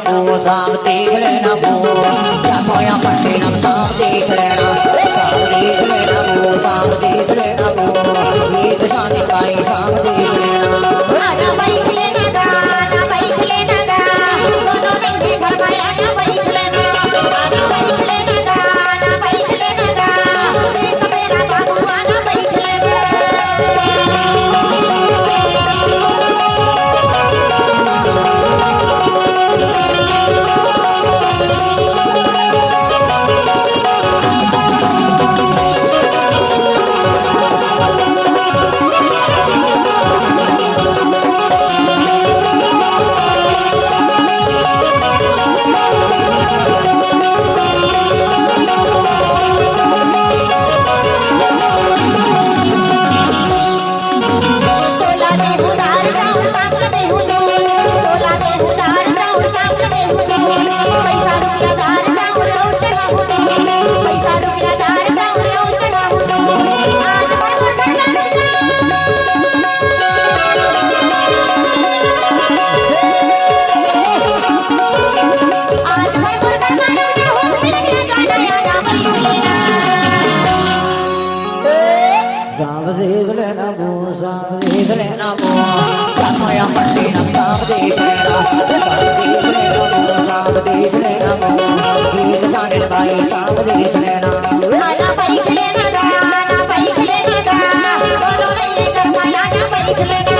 वो साहब देख लेना वो क्या खोया पट्टी नम साहब देख लेना साहब देख लेना वो साहब देख लेना वो ये शादी भाई साहब देख लेना आना बैठ लेना गा आना बैठ लेना गा दोनों नहीं घर में आना बैठ लेना आना बैठ लेना गा आना बैठ लेना गा देश मेरा बाबू आना बैठ लेना आना बैठ लेना गा आना बैठ लेना गा दोनों नहीं घर में आना बैठ लेना